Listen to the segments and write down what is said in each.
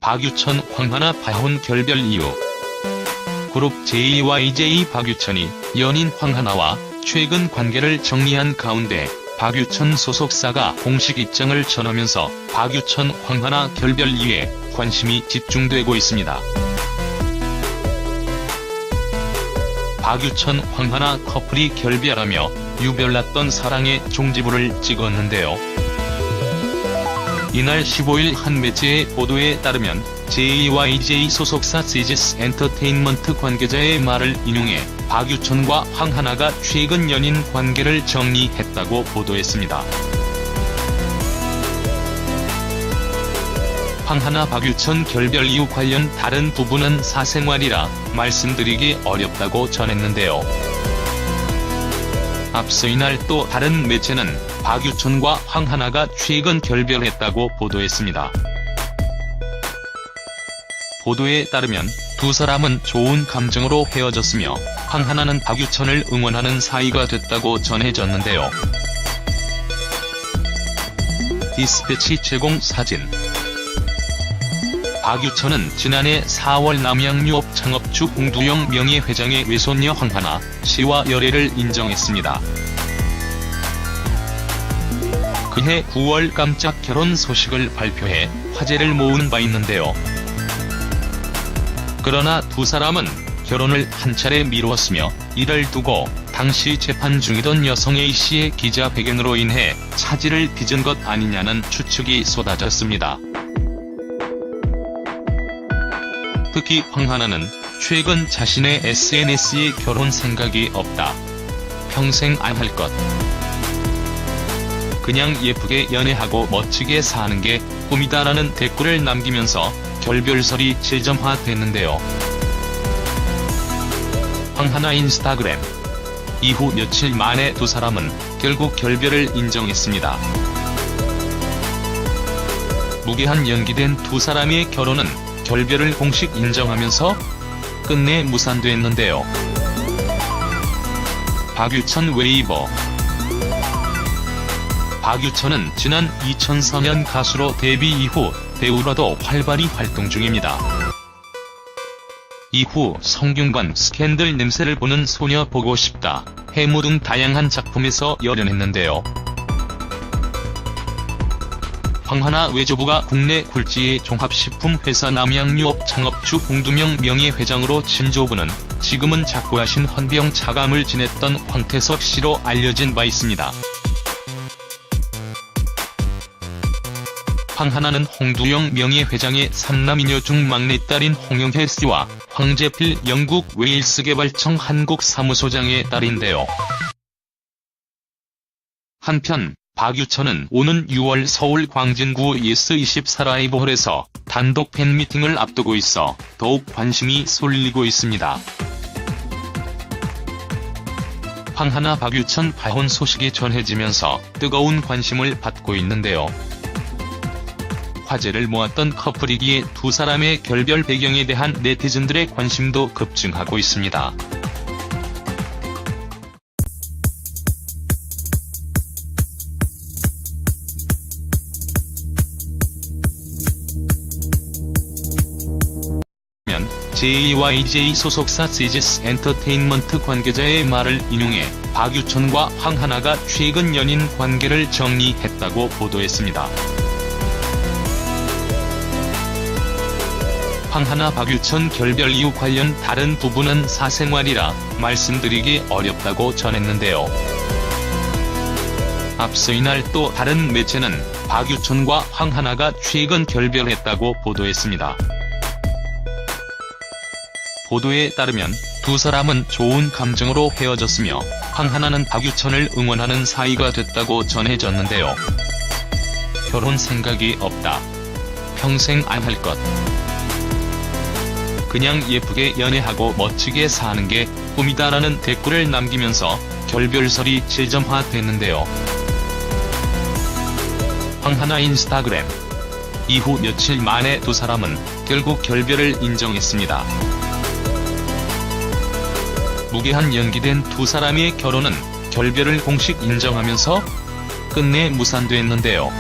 박유천, 황하나 파혼 결별 이유. 그룹 JYJ 박유천이 연인 황하나와 최근 관계를 정리한 가운데 박유천 소속사가 공식 입장을 전하면서 박유천, 황하나 결별 이유에 관심이 집중되고 있습니다. 박유천, 황하나 커플이 결별하며 유별났던 사랑의 종지부를 찍었는데요. 이날 15일 한 매체의 보도에 따르면 JYJ 소속사 시지스 엔터테인먼트 관계자의 말을 인용해 박유천과 황하나가 최근 연인 관계를 정리했다고 보도했습니다. 황하나 박유천 결별 이유 관련 다른 부분은 사생활이라 말씀드리기 어렵다고 전했는데요. 앞서 이날 또 다른 매체는 박유천과 황하나가 최근 결별했다고 보도했습니다. 보도에 따르면 두 사람은 좋은 감정으로 헤어졌으며 황하나는 박유천을 응원하는 사이가 됐다고 전해졌는데요. 디스패치 제공 사진. 박유천은 지난해 4월 남양유업 창업주 홍두영 명예회장의 외손녀 황하나 씨와 열애를 인정했습니다. 그해 9월 깜짝 결혼 소식을 발표해 화제를 모은 바 있는데요. 그러나 두 사람은 결혼을 한 차례 미루었으며 이를 두고 당시 재판 중이던 여성 A씨의 기자회견으로 인해 차질을 빚은 것 아니냐는 추측이 쏟아졌습니다. 특히 황하나는 최근 자신의 SNS에 결혼 생각이 없다. 평생 안 할 것. 그냥 예쁘게 연애하고 멋지게 사는 게 꿈이다라는 댓글을 남기면서 결별설이 재점화됐는데요. 황하나 인스타그램. 이후 며칠 만에 두 사람은 결국 결별을 인정했습니다. 무기한 연기된 두 사람의 결혼은 결별을 공식 인정하면서 끝내 무산됐는데요. 박유천 웨이버. 박유천은 지난 2004년 가수로 데뷔 이후 배우로도 활발히 활동 중입니다. 이후 성균관 스캔들 냄새를 보는 소녀 보고 싶다, 해무 등 다양한 작품에서 열연했는데요. 황하나 외조부가 국내 굴지의 종합식품회사 남양유업 창업주 홍두영 명예회장으로 진조부는 지금은 작고하신 헌병 차감을 지냈던 황태석 씨로 알려진 바 있습니다. 황하나는 홍두영 명예회장의 3남이녀 중 막내딸인 홍영혜 씨와 황재필 영국 웨일스 개발청 한국 사무소장의 딸인데요. 한편 박유천은 오는 6월 서울 광진구 예스24 라이브홀에서 단독 팬미팅을 앞두고 있어 더욱 관심이 쏠리고 있습니다. 황하나 박유천 파혼 소식이 전해지면서 뜨거운 관심을 받고 있는데요. 화제를 모았던 커플이기에 두 사람의 결별 배경에 대한 네티즌들의 관심도 급증하고 있습니다. JYJ 소속사 시지스 엔터테인먼트 관계자의 말을 인용해 박유천과 황하나가 최근 연인 관계를 정리했다고 보도했습니다. 황하나 박유천 결별 이유 관련 다른 부분은 사생활이라 말씀드리기 어렵다고 전했는데요. 앞서 이날 또 다른 매체는 박유천과 황하나가 최근 결별했다고 보도했습니다. 보도에 따르면 두 사람은 좋은 감정으로 헤어졌으며 황하나는 박유천을 응원하는 사이가 됐다고 전해졌는데요. 결혼 생각이 없다. 평생 안 할 것. 그냥 예쁘게 연애하고 멋지게 사는 게 꿈이다라는 댓글을 남기면서 결별설이 재점화됐는데요. 황하나 인스타그램. 이후 며칠 만에 두 사람은 결국 결별을 인정했습니다. 무게한 연기된 두 사람의 결혼은 결별을 공식 인정하면서 끝내 무산됐는데요.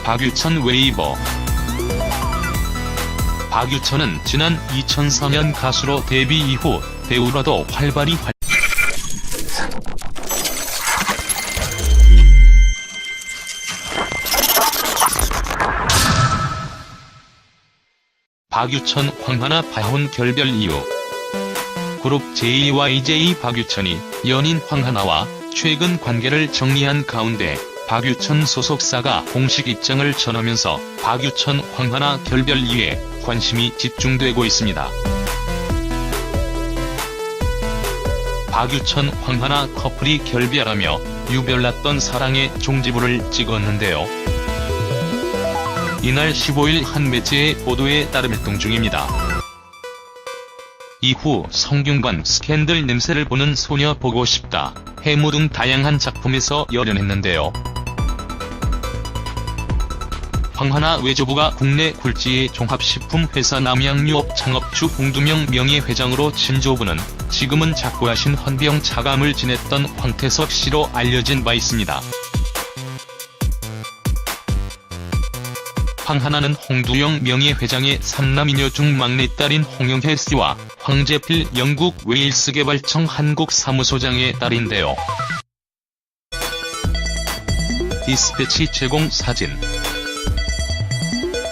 박유천 웨이버. 박유천은 지난 2004년 가수로 데뷔 이후 배우로도 활발히 박유천 황하나 파혼 결별 이유. 그룹 JYJ 박유천이 연인 황하나와 최근 관계를 정리한 가운데 박유천 소속사가 공식 입장을 전하면서 박유천 황하나 결별 이유에 관심이 집중되고 있습니다. 박유천 황하나 커플이 결별하며 유별났던 사랑의 종지부를 찍었는데요. 이날 15일 한 매체의 보도에 따르 활동 중입니다. 이후 성균관 스캔들 냄새를 보는 소녀 보고 싶다, 해무 등 다양한 작품에서 열연했는데요. 황하나 외조부가 국내 굴지의 종합식품회사 남양유업 창업주 홍두명 명예회장으로 진조부는 지금은 작고하신 헌병 차감을 지냈던 황태석 씨로 알려진 바 있습니다. 황하나는 홍두영 명예회장의 3남이녀 중 막내딸인 홍영혜 씨와 황재필 영국 웨일스 개발청 한국 사무소장의 딸인데요. 디스패치 제공 사진.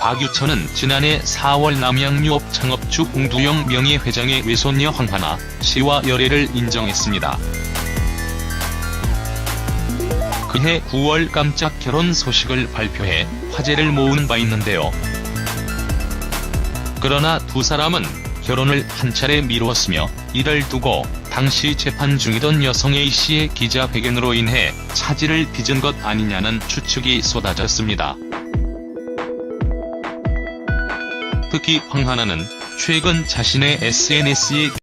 박유천은 지난해 4월 남양유업 창업주 홍두영 명예회장의 외손녀 황하나 씨와 열애를 인정했습니다. 그해 9월 깜짝 결혼 소식을 발표해 화제를 모은 바 있는데요. 그러나 두 사람은 결혼을 한 차례 미루었으며 이를 두고 당시 재판 중이던 여성 A씨의 기자회견으로 인해 차질을 빚은 것 아니냐는 추측이 쏟아졌습니다. 특히 황하나는 최근 자신의 SNS에